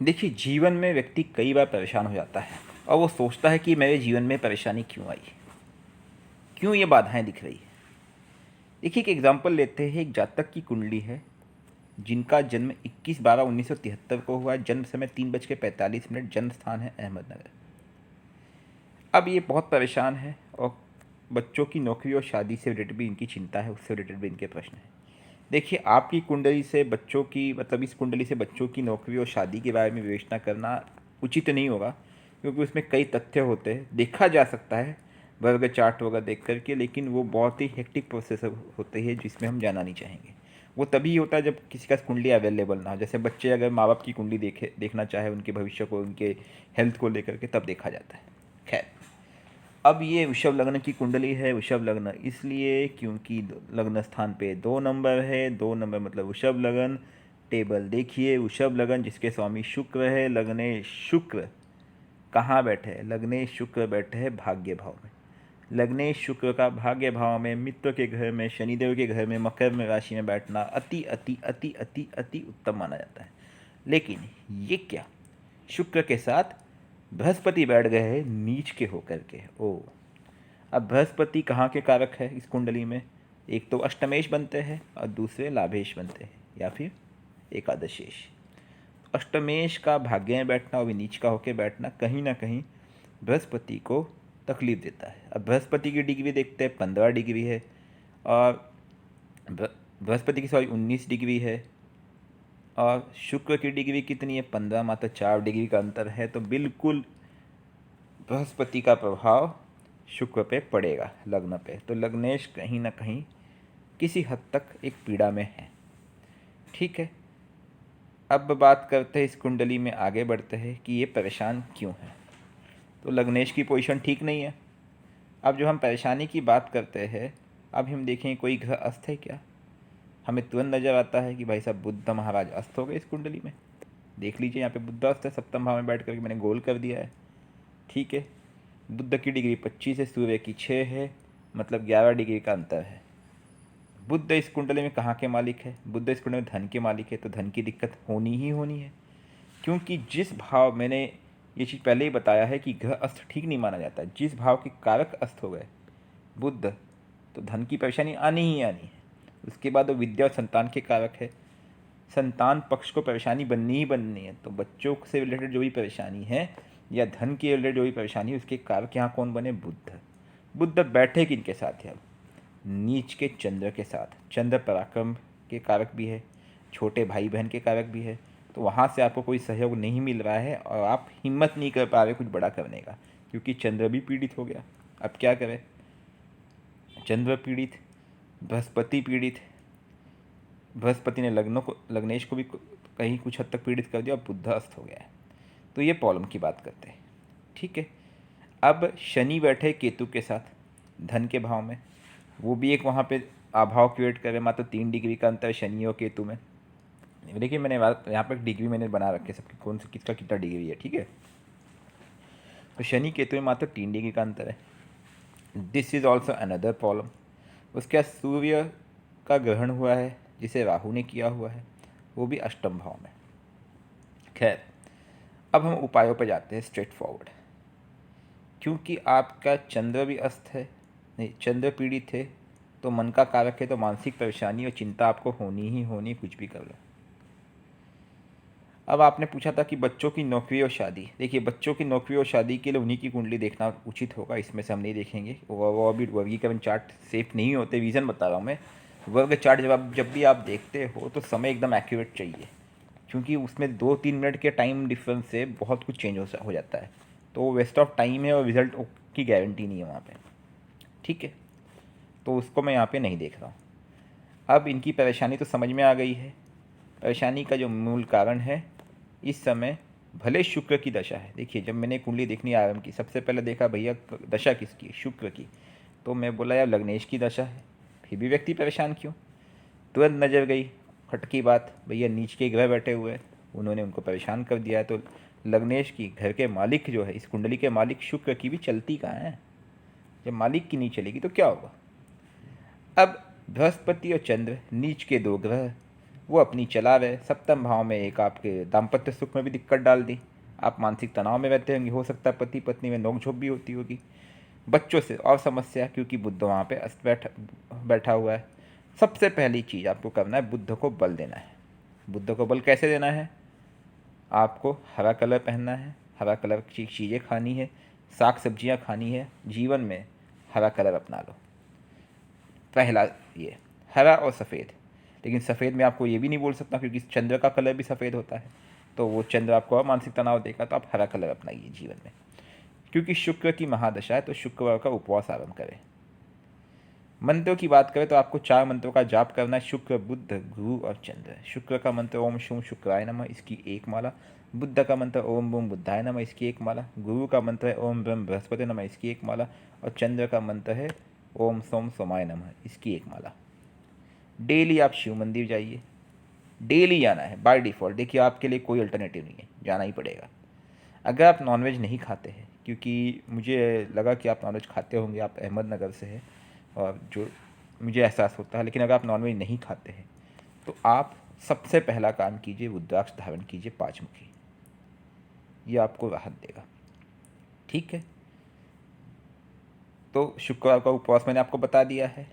देखिए, जीवन में व्यक्ति कई बार परेशान हो जाता है और वो सोचता है कि मेरे जीवन में परेशानी क्यों आई, क्यों ये बाधाएं दिख रही है। देखिए, एक एग्जाम्पल लेते हैं। एक जातक की कुंडली है जिनका जन्म 21/12/1973 को हुआ है। जन्म समय 3:45, जन्म स्थान है अहमदनगर। अब ये बहुत परेशान है और बच्चों की नौकरी और शादी से रिलेटेड भी इनकी चिंता है, उससे रिलेटेड भी इनके प्रश्न हैं। देखिए, आपकी कुंडली से बच्चों की मतलब इस कुंडली से बच्चों की नौकरी और शादी के बारे में विवेचना करना उचित नहीं होगा, क्योंकि उसमें कई तथ्य होते हैं। देखा जा सकता है वर्ग चार्ट वगैरह देख करके, लेकिन वो बहुत ही हेक्टिक प्रोसेस होती है जिसमें हम जाना नहीं चाहेंगे। वो तभी होता है जब किसी का कुंडली अवेलेबल ना हो। जैसे बच्चे अगर माँ बाप की कुंडली देखना चाहे उनके भविष्य को, उनके हेल्थ को लेकर के, तब देखा जाता है। खैर, अब ये वृषभ लग्न की कुंडली है। वृषभ लग्न इसलिए क्योंकि लग्न स्थान पे 2 नंबर है। 2 नंबर मतलब वृषभ लग्न। टेबल देखिए, वृषभ लग्न जिसके स्वामी शुक्र है, लग्ने शुक्र कहाँ बैठे हैं? लग्ने शुक्र बैठे हैं भाग्य भाव में। लग्ने शुक्र का भाग्य भाव में, मित्र के घर में, शनिदेव के घर में, मकर में राशि में बैठना अति अति अति अति अति उत्तम माना जाता है। लेकिन ये क्या, शुक्र के साथ बृहस्पति बैठ गए हैं नीच के होकर के। ओ, अब बृहस्पति कहाँ के कारक है इस कुंडली में? एक तो अष्टमेश बनते हैं और दूसरे लाभेश बनते हैं या फिर एकादशेश। अष्टमेश का भाग्य में बैठना और भी नीच का होकर बैठना कहीं ना कहीं बृहस्पति को तकलीफ देता है। अब बृहस्पति की डिग्री देखते हैं, 15 डिग्री है। और बृहस्पति की सॉरी 19 डिग्री है। और शुक्र की डिग्री कितनी है? 15, मात्र 4 डिग्री का अंतर है। तो बिल्कुल बृहस्पति का प्रभाव शुक्र पे पड़ेगा लग्न पे। तो लग्नेश कहीं ना कहीं किसी हद तक एक पीड़ा में है। ठीक है, अब बात करते हैं इस कुंडली में, आगे बढ़ते हैं कि ये परेशान क्यों है। तो लग्नेश की पोजीशन ठीक नहीं है। अब जो हम परेशानी की बात करते हैं, अब हम देखें कोई ग्रह अस्त है क्या? हमें तुरंत नज़र आता है कि भाई साहब बुध महाराज अस्त हो गए इस कुंडली में। देख लीजिए, यहाँ पे बुध अस्त है, सप्तम भाव में बैठ करके मैंने गोल कर दिया है। ठीक है, बुध की डिग्री 25 है, सूर्य की 6 है, मतलब 11 डिग्री का अंतर है। बुध इस कुंडली में कहाँ के मालिक है? बुध इस कुंडली में धन के मालिक है। तो धन की दिक्कत होनी ही होनी है, क्योंकि जिस भाव, मैंने ये चीज़ पहले ही बताया है कि ग्रह अस्त ठीक नहीं माना जाता। जिस भाव के कारक अस्त हो गए बुध, तो धन की परेशानी आनी ही आनी है। उसके बाद वो विद्या और संतान के कारक है। संतान पक्ष को परेशानी बननी ही बननी है। तो बच्चों से रिलेटेड जो भी परेशानी है या धन के रिलेटेड जो भी परेशानी है, उसके कारक यहाँ कौन बने? बुध। बुध बैठे किनके साथ है? अब नीच के चंद्र के साथ। चंद्र पराक्रम के कारक भी है, छोटे भाई बहन के कारक भी है। तो वहाँ से आपको कोई सहयोग नहीं मिल रहा है और आप हिम्मत नहीं कर पा रहे कुछ बड़ा करने का, क्योंकि चंद्र भी पीड़ित हो गया। अब क्या करें? चंद्र पीड़ित, बृहस्पति पीड़ित। बृहस्पति ने लग्नेश को भी कहीं कुछ हद तक पीड़ित कर दिया और बुध अस्त हो गया है। तो ये प्रॉब्लम की बात करते हैं। ठीक है, अब शनि बैठे केतु के साथ धन के भाव में। वो भी एक वहाँ पे अभाव क्रिएट करे, मात्र 3 डिग्री का अंतर है शनि और केतु में। देखिए, मैंने यहाँ पर डिग्री मैंने बना रखे सबके, कौन से किसका कितना डिग्री है। ठीक है, तो शनि केतु में मात्र 3 डिग्री का अंतर है। This is also another problem. उसके बाद सूर्य का ग्रहण हुआ है जिसे राहु ने किया हुआ है, वो भी अष्टम भाव में। खैर, अब हम उपायों पर जाते हैं स्ट्रेट फॉरवर्ड। क्योंकि आपका चंद्र भी अस्त है, नहीं चंद्र पीड़ित है, तो मन का कारक है, तो मानसिक परेशानी और चिंता आपको होनी ही होनी, कुछ भी कर लो। अब आपने पूछा था कि बच्चों की नौकरी और शादी। देखिए, बच्चों की नौकरी और शादी के लिए उन्हीं की कुंडली देखना उचित होगा, इसमें से हम नहीं देखेंगे। वो अभी वर्गीकरण चार्ट सेफ नहीं होते। रीज़न बता रहा हूँ मैं। वर्ग चार्ट जब भी आप देखते हो तो समय एकदम एक्यूरेट चाहिए, क्योंकि उसमें 2-3 मिनट के टाइम डिफरेंस से बहुत कुछ चेंज हो जाता है। तो वेस्ट ऑफ टाइम है और रिजल्ट की गारंटी नहीं है वहाँ पे। ठीक है, तो उसको मैं यहाँ पे नहीं देख रहा हूँ। अब इनकी परेशानी तो समझ में आ गई है। परेशानी का जो मूल कारण है, इस समय भले शुक्र की दशा है। देखिए, जब मैंने कुंडली देखनी आरंभ की, सबसे पहले देखा भैया दशा किसकी है? शुक्र की। तो मैं बोला यार लग्नेश की दशा है, फिर भी व्यक्ति परेशान क्यों? तुरंत नज़र गई खटकी बात, भैया नीच के ग्रह बैठे हुए हैं, उन्होंने उनको परेशान कर दिया है। तो लग्नेश की घर के मालिक जो है, इस कुंडली के मालिक शुक्र की भी चलती कहाँ है? जब मालिक की नहीं चलेगी तो क्या होगा? अब बृहस्पति और चंद्र नीच के 2 ग्रह, वो अपनी चला रहे। सप्तम भाव में एक आपके दाम्पत्य सुख में भी दिक्कत डाल दी, आप मानसिक तनाव में रहते होंगे, हो सकता है पति पत्नी में नोकझोंक भी होती होगी। बच्चों से और समस्या, क्योंकि बुध वहाँ पे अस्त बैठा हुआ है। सबसे पहली चीज़ आपको करना है, बुध को बल देना है। बुध को बल कैसे देना है? आपको हरा कलर पहनना है, हरा कलर की चीज़ें खानी है, साग सब्जियां खानी है, जीवन में हरा कलर अपना लो। पहला ये हरा और सफ़ेद। लेकिन सफ़ेद में आपको ये भी नहीं बोल सकता क्योंकि चंद्र का कलर भी सफ़ेद होता है, तो वो चंद्र आपको और मानसिक तनाव देगा, तो आप हरा कलर अपनाइए जीवन में। क्योंकि शुक्र की महादशा है तो शुक्रवार का उपवास आरंभ करें। मंत्रों की बात करें तो आपको 4 मंत्रों का जाप करना है, शुक्र बुध गुरु और चंद्र। शुक्र का मंत्र ओम शुम शुक्राय नमः, इसकी एक माला। बुद्ध का मंत्र ओम बम बुद्धाय नमः, इसकी एक माला। गुरु का मंत्र है ओम ब्रह्म बृहस्पति नमः, इसकी एक माला। और चंद्र का मंत्र है ओम सोम सोमाय नमः, इसकी एक माला। डेली आप शिव मंदिर जाइए, डेली जाना है बाय डिफ़ॉल्ट। देखिए आपके लिए कोई अल्टरनेटिव नहीं है, जाना ही पड़ेगा। अगर आप नॉनवेज नहीं खाते हैं, क्योंकि मुझे लगा कि आप नॉनवेज खाते होंगे, आप अहमदनगर से हैं और जो मुझे एहसास होता है, लेकिन अगर आप नॉनवेज नहीं खाते हैं तो आप सबसे पहला काम कीजिए, रुद्राक्ष धारण कीजिए 5 मुखी। ये आपको राहत देगा, ठीक है। तो शुक्रवार का उपवास मैंने आपको बता दिया है।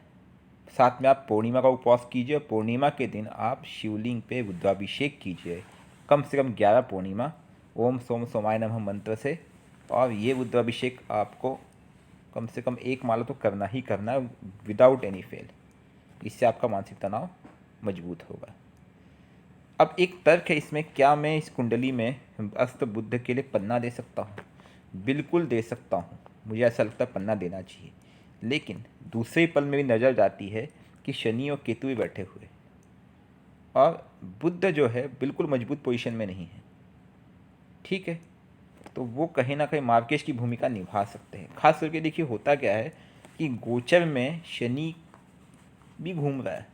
साथ में आप पूर्णिमा का उपवास कीजिए। पूर्णिमा के दिन आप शिवलिंग पे रुद्राभिषेक कीजिए, कम से कम 11 पूर्णिमा ओम सोम सोमाय नमः मंत्र से। और ये रुद्राभिषेक आपको कम से कम 1 माला तो करना ही करना है, विदाउट एनी फेल। इससे आपका मानसिक तनाव मजबूत होगा। अब एक तर्क है इसमें, क्या मैं इस कुंडली में अस्त बुध के लिए पन्ना दे सकता हूँ? बिल्कुल दे सकता हूँ, मुझे ऐसा लगता है पन्ना देना चाहिए। लेकिन दूसरे पल में भी नज़र जाती है कि शनि और केतु भी बैठे हुए, और बुध जो है बिल्कुल मजबूत पोजीशन में नहीं है, ठीक है। तो वो कहीं ना कहीं मार्केश की भूमिका निभा सकते हैं। खास करके देखिए होता क्या है कि गोचर में शनि भी घूम रहा है,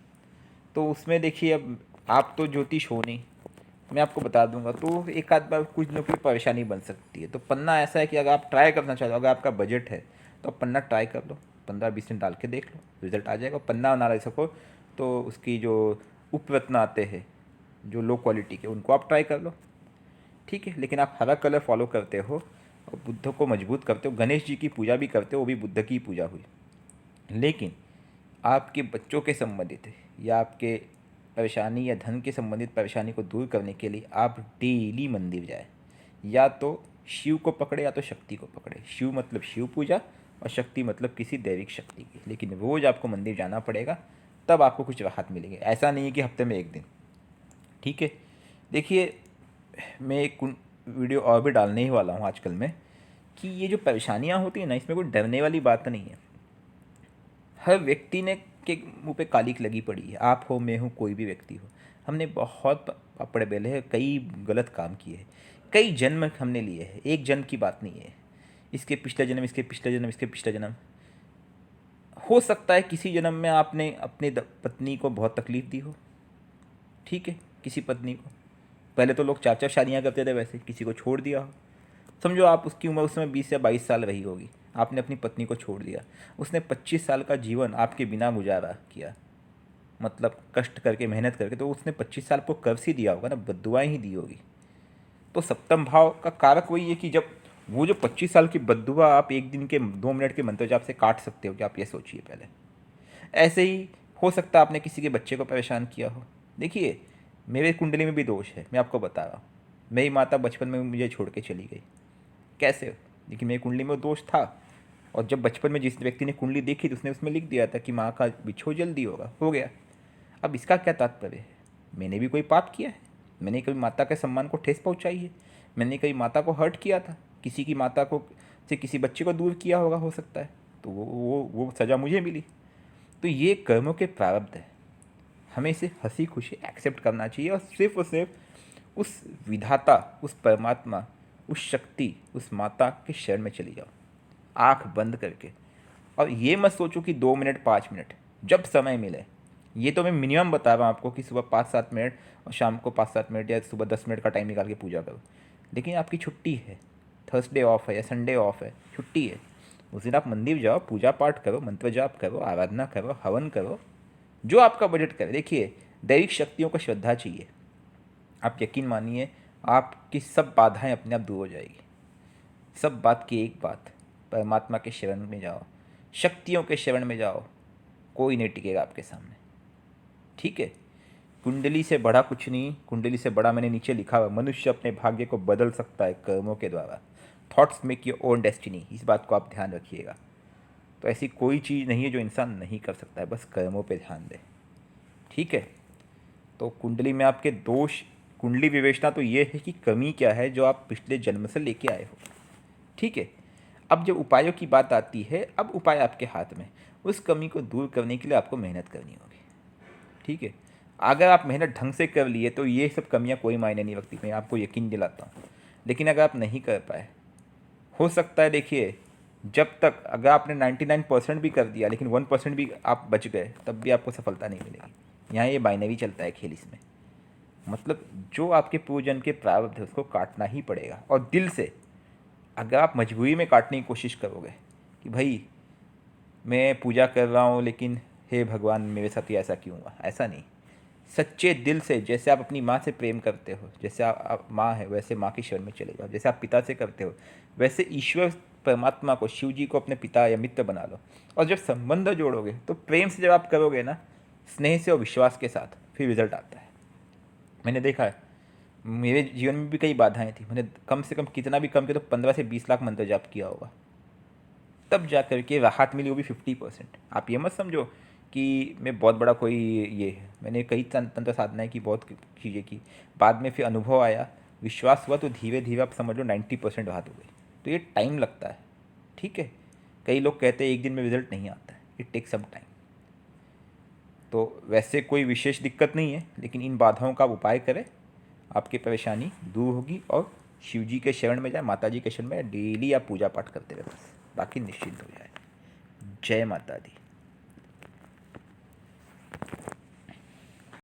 तो उसमें देखिए अब आप तो ज्योतिष हो नहीं, मैं आपको बता दूंगा, तो एक आध बार कुछ ना कुछ परेशानी बन सकती है। तो पन्ना ऐसा है कि अगर आप ट्राई करना चाहते हो, अगर आपका बजट है तो आप पन्ना ट्राई कर लो, 15-20 दिन डाल के देख लो, रिजल्ट आ जाएगा। पन्ना ना ले सको तो उसकी जो उपरत्न आते हैं जो लो क्वालिटी के, उनको आप ट्राई कर लो, ठीक है। लेकिन आप हरा कलर फॉलो करते हो और बुद्ध को मजबूत करते हो, गणेश जी की पूजा भी करते हो, वो भी बुद्ध की पूजा हुई। लेकिन आपके बच्चों के संबंधित या आपके परेशानी या धन के संबंधित परेशानी को दूर करने के लिए आप डेली मंदिर जाए। या तो शिव को पकड़े या तो शक्ति को पकड़े। शिव मतलब शिव पूजा और शक्ति मतलब किसी दैविक शक्ति की, लेकिन रोज़ आपको मंदिर जाना पड़ेगा, तब आपको कुछ राहत मिलेगी। ऐसा नहीं है कि हफ्ते में 1 दिन, ठीक है। देखिए मैं एक वीडियो और भी डालने ही वाला हूँ आजकल में, कि ये जो परेशानियाँ होती हैं ना, इसमें कोई डरने वाली बात नहीं है। हर व्यक्ति ने के मुंह पे कालिक लगी पड़ी है, आप हो, मैं हूँ, कोई भी व्यक्ति हो। हमने बहुत पापड़ बेले हैं, कई गलत काम किए हैं, कई जन्म हमने लिए हैं, एक जन्म की बात नहीं है। इसके पिछले जन्म, इसके पिछले जन्म, इसके पिछले जन्म। हो सकता है किसी जन्म में आपने अपनी पत्नी को बहुत तकलीफ़ दी हो, ठीक है। किसी पत्नी को, पहले तो लोग 4-4 शादियाँ करते थे, वैसे किसी को छोड़ दिया हो। समझो आप उसकी उम्र उस समय 20 या 22 साल रही होगी, आपने अपनी पत्नी को छोड़ दिया, उसने 25 साल का जीवन आपके बिना गुजारा किया, मतलब कष्ट करके मेहनत करके, तो उसने 25 साल को कर्ज ही दिया होगा ना, बद्दुआएं ही दी होगी। तो सप्तम भाव का कारक वही है कि जब वो जो 25 साल की बद्दुआ आप 1 दिन के 2 मिनट के मंत्र जाप से काट सकते हो, कि आप ये सोचिए पहले। ऐसे ही हो सकता है आपने किसी के बच्चे को परेशान किया हो। देखिए मेरे कुंडली में भी दोष है, मैं आपको बता रहा हूँ। मेरी माता बचपन में मुझे छोड़ के चली गई, कैसे? देखिए मेरी कुंडली में दोष था, और जब बचपन में जिस व्यक्ति ने कुंडली देखी तो उसने उसमें लिख दिया था कि माँ का बिछो जल्दी होगा, हो गया। अब इसका क्या तात्पर्य है? मैंने भी कोई पाप किया है? मैंने कभी माता के सम्मान को ठेस पहुँचाई है? मैंने कभी माता को हर्ट किया था? किसी की माता को से किसी बच्चे को दूर किया होगा, हो सकता है, तो वो सज़ा मुझे मिली। तो ये कर्मों के प्रारब्ध है, हमें इसे हंसी खुशी एक्सेप्ट करना चाहिए और सिर्फ उस विधाता, उस परमात्मा, उस शक्ति, उस माता के शरण में चली जाओ, आँख बंद करके। और ये मत सोचो कि 2 मिनट 5 मिनट, जब समय मिले। ये तो मैं मिनिमम बता रहा हूँ आपको कि सुबह 5-7 मिनट और शाम को 5-7 मिनट या सुबह 10 मिनट का टाइम निकाल के पूजा करो। लेकिन आपकी छुट्टी है, थर्सडे ऑफ है या संडे ऑफ है, छुट्टी है, उस दिन आप मंदिर जाओ, पूजा पाठ करो, मंत्र जाप करो, आराधना करो, हवन करो, जो आपका बजट करे। देखिए दैविक शक्तियों को श्रद्धा चाहिए। आप यकीन मानिए आपकी सब बाधाएं अपने आप दूर हो जाएगी। सब बात की एक बात, परमात्मा के शरण में जाओ, शक्तियों के शरण में जाओ, कोई नहीं टिकेगा आपके सामने। ठीक है, कुंडली से बड़ा कुछ नहीं। कुंडली से बड़ा मैंने नीचे लिखा हुआ, मनुष्य अपने भाग्य को बदल सकता है कर्मों के द्वारा। Thoughts make your own destiny, इस बात को आप ध्यान रखिएगा। तो ऐसी कोई चीज़ नहीं है जो इंसान नहीं कर सकता है, बस कर्मों पे ध्यान दे। ठीक है, तो कुंडली में आपके दोष, कुंडली विवेचना तो ये है कि कमी क्या है जो आप पिछले जन्म से लेके आए हो। ठीक है, अब जब उपायों की बात आती है, अब उपाय आपके हाथ में। उस कमी को दूर करने के लिए आपको मेहनत करनी होगी। ठीक है, अगर आप मेहनत ढंग से कर लिए तो ये सब कमियां कोई मायने नहीं रखती, मैं आपको यकीन दिलाता हूँ। लेकिन अगर आप नहीं कर पाए, हो सकता है, देखिए, जब तक अगर आपने 99% भी कर दिया लेकिन 1% भी आप बच गए, तब भी आपको सफलता नहीं मिलेगी। यहाँ ये बाइनरी चलता है खेल इसमें। मतलब जो आपके पूर्वजन्म के प्रारब्ध है उसको काटना ही पड़ेगा, और दिल से। अगर आप मजबूरी में काटने की कोशिश करोगे कि भाई मैं पूजा कर रहा हूँ लेकिन हे भगवान मेरे साथ ही ऐसा क्यों हुआ, ऐसा नहीं। सच्चे दिल से, जैसे आप अपनी माँ से प्रेम करते हो, जैसे आप माँ है वैसे माँ की शरण में चले जाओ। जैसे आप पिता से करते हो वैसे ईश्वर परमात्मा को, शिव जी को अपने पिता या मित्र बना लो। और जब संबंध जोड़ोगे तो प्रेम से जब आप करोगे ना, स्नेह से और विश्वास के साथ, फिर रिजल्ट आता है। मैंने देखा है, मेरे जीवन में भी कई बाधाएं थी। मैंने कम से कम कितना भी कम किया तो 15 से 20 लाख मंत्र जाप किया होगा, तब जा कर के राहत मिली, वो भी 50%। आप ये मत समझो कि मैं बहुत बड़ा कोई ये है। मैंने कई तंत्र साधनाएं की, बहुत चीज़ें की, बाद में फिर अनुभव आया, विश्वास हुआ, तो धीरे धीरे आप समझ लो 90% राहत हो गई। तो ये टाइम लगता है। ठीक है, कई लोग कहते हैं एक दिन में रिजल्ट नहीं आता है, इट टेक सम टाइम। तो वैसे कोई विशेष दिक्कत नहीं है, लेकिन इन बाधाओं का आप उपाय करें, आपकी परेशानी दूर होगी। और शिव जी के शरण में जाए, माता जी के शरण में, डेली आप पूजा पाठ करते रहे, बस बाकी निश्चिंत हो जाए। जय माता दी।